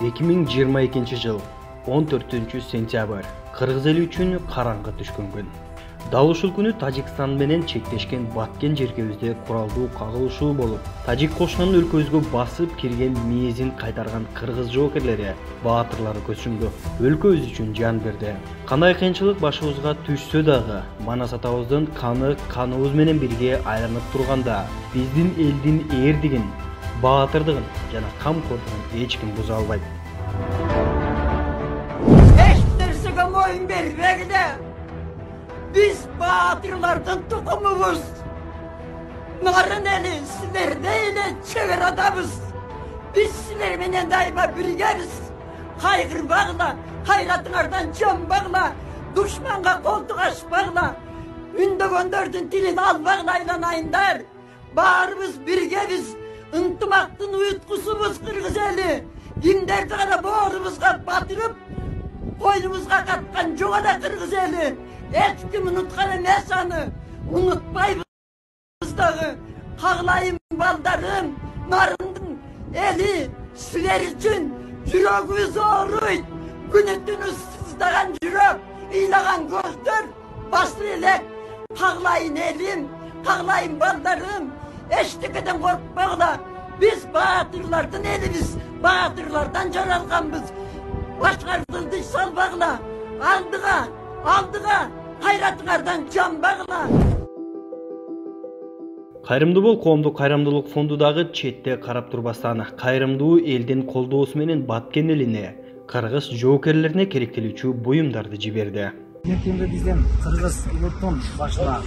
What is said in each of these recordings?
2022 жыл 14 сентябрь Кыргыз эли үчүн караңгы түшкөн күн. Дал ушул күнү Тажикстан менен чектешкен Баткен жеркебизде куралдуу кагылышуу болуп, тажик кошунунун өлкөбүзгө басып кирген миезин кайтарган кыргыз жоокерлери, баатырлары көчүндү. Өлкөбүз үчүн жан берди. Кандай кыйынчылык башыбызга түшсө дагы, Манас атабыздын каны каныбыз менен бирге айланып турганда, биздин элдин эрдигин, баатырдыгын жана камкордугун эч ким буза албайт. Eştirsiga moyun bermekde. Biz batırlardan tukumumuz. Narın eli sizlerdeyle çevir adamız. Biz sizlerle daima birgeriz. Kaygır bağla, hayratınlardan can bağla. Düşmanga koltuk aç bağla. Ünde gönderdin dilini al bağlayla ayınlar. Bağrımız birgeriz. Intımaktın uyutkusumuz Kırgız eli. Kimderdi kana boğrumuzga batırıp koynumuzga katkan joğada Kırgız eli. Hiç kim unutkan emesanı unutmayız dağı. Ağlayın baldarım, narındın eli sizler için yüreğimiz ağrıydı. Günütünüz sızdagan yürek, iylagan gözdür, bastı elek. Ağlayın elim, ağlayın baldarım, eşlikeden korkmakla. Biz batırlardan elimiz, batırlardan jaralganbız. Başkardıldı salbağla, aldığa, hayratыңардан can bağla. Кайрымдуу бол коомдук кайрымдуулук фонду дагы четте карап турбастан, кайрымдуу элдин колдоосу менен Баткен элине, кыргыз жоокерлерине керектелүүчү буюмдарды жиберди. Ертеңде бизден кыргыз улуттун башына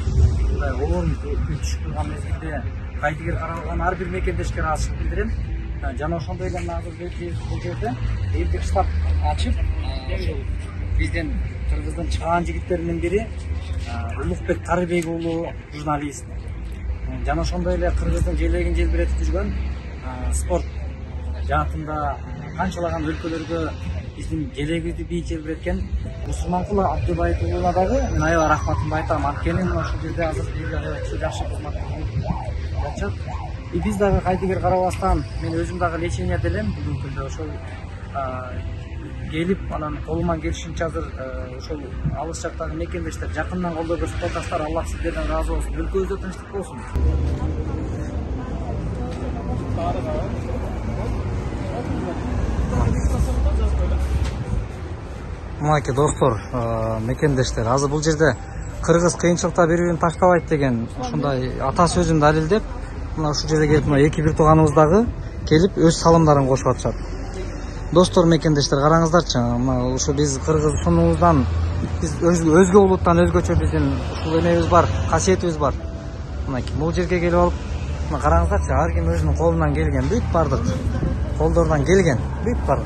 орун түшүп турган мезгилде кайдыгер каралган ар бир мекендешке ыраазычылык билдирем. Жана ошондой эле азыр бул жерде элдик штаб ачып, бизден кыргыздын чыгаан жигиттеринин бири Улукбек Тарыбек уулу журналист. Жана ошондой эле кыргыздын желегин желбиретип жүргөн спорт жаатында канчалаган өлкөлөргө биздин желегибизди бийик желбиреткен Усманкул Абдыбаев уулуна дагы мен аябай рахматымды айтам. Анткени ошол жерде азыр жакшы кызмат жатышат. Биз дагы кайдыгер карабастан мен өзүм дагы лечение делем бул өлкөдө ошол келип анан колуман келишинче азыр ошол алыс жактагы мекендештер жакындан колдоо көрсөтүп атасыздар. Аллах сиздерден ыраазы болсун. Өлкөбүздө тынчтык болсун. Мынакей достор, мекендештер, азыр бул жерде кыргыз кыйынчылыкта бири-бирин таштабайт деген ушундай ата сөзүн далилдеп, мына ушул жерде келип мына эки бир тууганыбыз дагы келип өз салымдарын кошуп атышат. Достор, мекендештер, караңыздарчы, ушу биз кыргызстандын биз өзгө улуттан өзгөчө биздин ушул эмебиз бар, касиетибиз бар. Мынакей бул жерге келип алып, мына караңыздарчы, ар ким өзүнүн колунан келген, бүт бардык колдордон келген, бүт бар.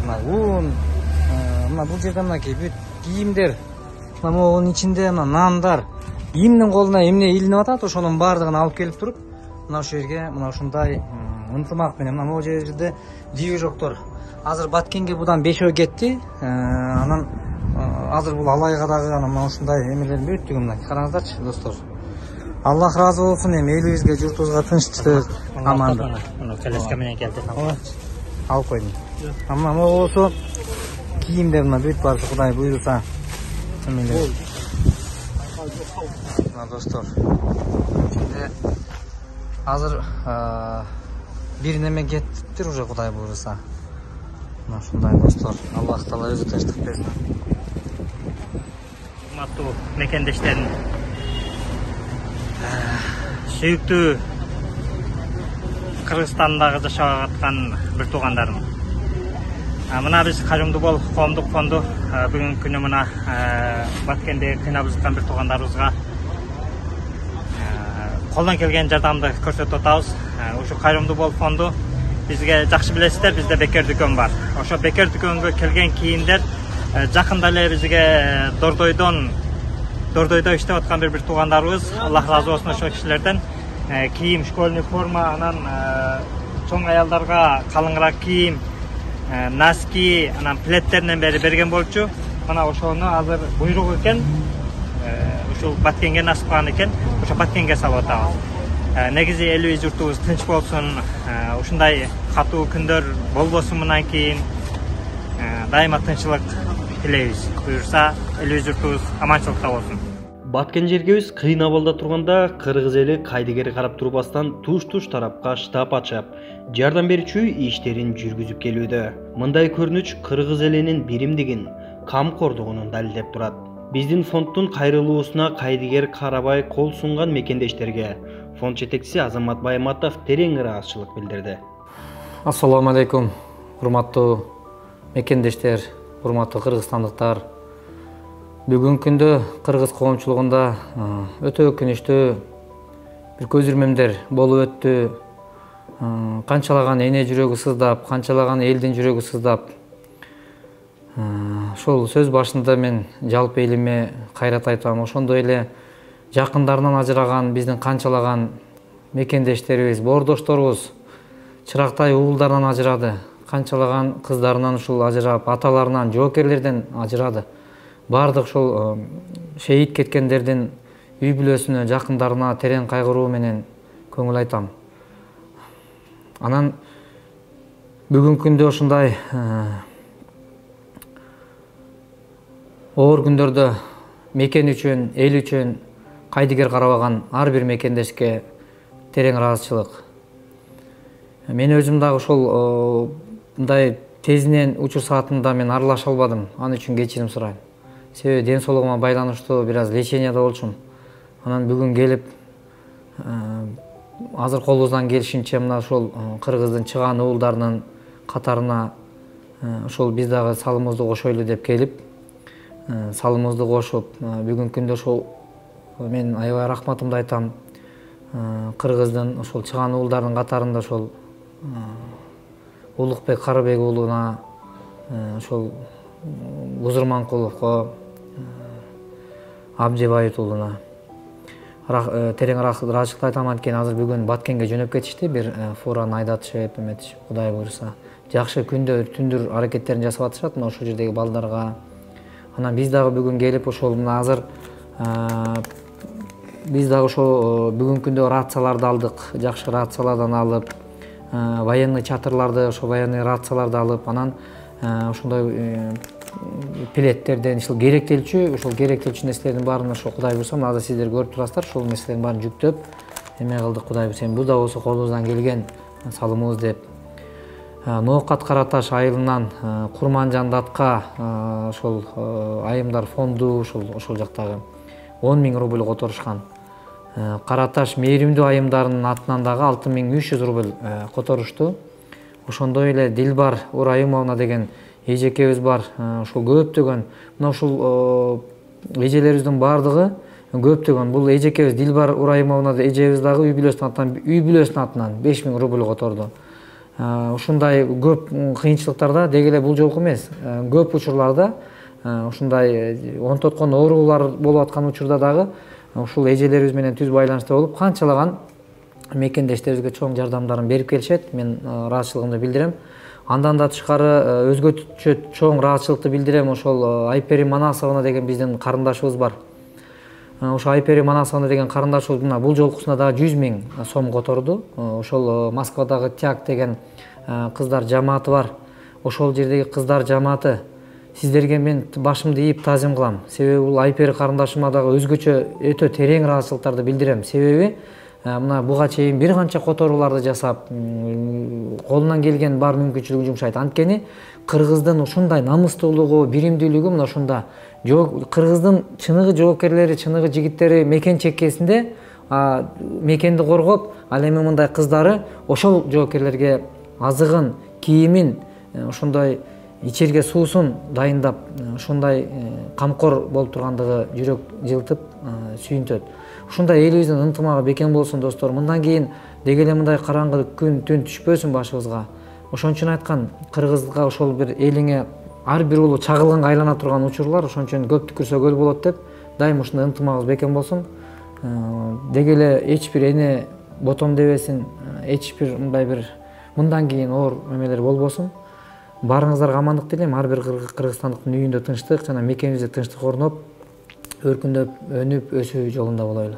Мына бул жерде мынакей бүт кийимдер, мына могунун ичинде мына нандар, кимдин колуна эмне илинип атат, ошонун баардыгын алып келип туруп, мына ушул жерге мына ушундай ынтымак менен мына могу жерде движоктор. Азыр Баткенге будан 5 ой кетти. Анан азыр бул Алайга дагы мына ушундай эмелердин бүттүгү мына караңыздарчы, достор. Аллах ыраазы болсун, эми элибизге, журтубузга тынчтык, амандык. Мына келеске менен келди. Алып койдум. Мына болсо кийимдер мына бүт бар, Кудай буйруса. Эмелер. Мына достор. Азыр бир неме кеттиптир уже, Кудай буйруса. Мына ушундай достор. Аллах таала өзү тынчтык берсин. Урматтуу мекендештерим, сүйүктүү Кыргызстандагы жашап аткан бир туугандарым. Мына биз Кайрымдуу бол коомдук фонду бүгүнкү күнү мына Баткенде кыйнап жаткан бир туугандарыбызга колдон келген жардамды көрсөтүп атабыз. Ушу Кайрымдуу бол фонду бизге жакшы билесиздер, бизде бекер дүкөн бар. Ошо бекер дүкөнгө келген кийимдер жакында эле бизге Дордойдо иштеп аткан бир туугандарыбыз, Аллах ыраазы болсун ошол кишилерден кийим, школьный форма, анан чоң аялдарга калыңыраак кийим, носки, анан пледтеринен бери берген болчу. Мына ошону азыр буйрук экен, ушул Баткенге насып калган экен, ошо Баткенге салып атабыз. Негизи элибиз журтубуз тынч болсун, ушундай катуу күндөр болбосун мындан кийин. Дайыма тынчылык тилейбиз. Буюрса элибиз журтубуз аманчылыкта болсун. Баткен жергебиз кыйын абалда турганда кыргыз эли кайдыгер карап турбастан туш-туш тарапка штаб ачып, жардам берүүчү иштерин жүргүзүп келүүдө. Мындай көрүнүш кыргыз элинин биримдигин, камкордугунун далилдеп турат. Биздин фонддун кайрылуусуна кайдыгер карабай кол сунган мекендештерге фонд жетекчиси Азамат Байматов терең ыраазычылык билдирди. Ассаламу алейкум, урматтуу мекендештер, урматтуу кыргызстандыктар. Бүгүнкү күндө кыргыз коомчулугунда өтө өкүнүчтүү бир көз ирмемдер болуп өттү. Канчалаган эне жүрөгү сыздап, канчалаган элдин жүрөгү сыздап. Ошол сөз башында мен жалпы элиме кайрат айтам. Ошондой эле жакындарынан ажыраган биздин канчалаган мекендештерибиз, боордошторубуз чырактай уулдарынан ажырады. Канчалаган кыздарынан ушул ажырап, аталарынан, жоокерлерден ажырады. Бардык ушул шейит кеткендердин үй бүлөсүнө, жакындарына терең кайгыруу менен көңүл айтам. Анан бүгүнкү күндө ушундай оор күндөрдө мекен үчүн, эл үчүн кайдыгер карабаган ар бир мекендешке терең ыраазычылык. Мен өзүм дагы ошол мындай тезинен учур саатында мен аралаша албадым. Ал үчүн кечирим сурайм. Себеби ден соолугума байланыштуу бир аз леченияда болчумун. Анан бүгүн келип азыр колубуздан келишинче мына ошол кыргыздын чыгаан уулдарынын катарына ошол биз дагы салымыбызды кошойлу деп келип, салымыбызды кошуп, бүгүнкү күндө ошол мен аябай рахматымды айтам. Кыргыздын ошол чыгаан уулдарынын катарында ошол Улукбек Карыбек уулуна, ошол Бузурманкуловго, Абжебайыт уулуна терең ыраазычылык айтам. Анткени азыр бүгүн Баткенге жөнөп кетишти, бир фураны айдатышып, эметишип, Кудай буйруса. Жакшы күндө түндүр аракеттерин жасап атышат мына ошол жердеги балдарга. Анан биз дагы бүгүн келип ошол мына азыр биз дагы ошол бүгүнкү күндө рацияларды алдык, жакшы рациялардан алып, военный чатырларды, ошо военный рацияларды алып, анан ошондой пилеттерден ушул керектелчү нерселердин баарын ошо Кудай буйруса азыр сиздер көрүп турасыздар, ошол нерселердин баарын жүктөп эме кылдык. Кудай буйруса бул да болсо колубуздан келген салымыбыз деп. Ноокат Караташ айылынан Курманжан Датка ошол айымдар фонду ошол жактагы 10 000 рубль которушкан. Караташ мээримдүү айымдарынын атынан дагы 6300 рубль которушту. Ошондой эле Дилбар Урайымовна деген эжекебиз бар. Ошол көптөгөн мына ушул эжелерибиздин бардыгы көптөгөн. Бул эжекебиз Дилбар Урайымовна эжебиз дагы үй бүлөсүнүн атынан 5000 рубль которду. Ушундай көп кыйынчылыктарда деги эле бул жолку эмес, көп учурларда ушундай онтоткон оорулар болуп аткан учурда дагы ушул эжелерибиз менен түз байланышта болуп, канчалаган мекендештерибизге чоң жардамдарын берип келишет. Мен ыраазычылыгымды билдирем. Андан да тышкары өзгөчө чоң ыраазычылыкты билдирем. Ошол Айпери Манасовна деген биздин карындашыбыз бар. Ошо Айпери Манасовна деген карындашыбыз мына бул жолкусуна дагы 100 000 сом которду. Ошол Москвадагы Тяг деген кыздар жамааты бар. Ошол жердеги кыздар жамааты сиздерге мен башымды ийип тазим кылам. Себеби бул Айпери карындашыма дагы өзгөчө өтө терең ыраазычылыктарды билдирем. Себеби мына буга чейин бир канча которууларды жасап, колунан келген бар мүмкүнчүлүгүн жумшайт. Анткени кыргыздын ушундай намыстуулугу, биримдүүлүгү мына ушунда. Кыргыздын чыныгы жоокерлери, чыныгы жигиттери мекен чеккесинде мекенди коргоп, ал эми мындай кыздары ошол жоокерлерге азыгын, кийимин, ошондой ичерге суусун дайындап, ушундай камкор болуп тургандыгы жүрөк жылтып сүйүнтөт. Ушундай элибиздин ынтымагы бекем болсун достор. Мындан кийин деги эле мындай караңгы күн түн түшпөсүн башыбызга. Ошон үчүн айткан, кыргызга ошол бир элиңе ар бир уулу чагылганга айлана турган учурлар, ошон үчүн көп түкүрсө көл болот деп, дайым ушундай ынтымагыбыз бекем болсун. Деги эле эч бир эне ботом дебесин, эч бир мындай бир мындан кийин оор эмелер болбосун. Барыңыздарга амандык тилейм. Ар бир кыргызстандыктын үйүндө тынчтык жана мекенибизде тынчтык орноп, өркүндөп, өнүп, өсүү жолунда болойлу.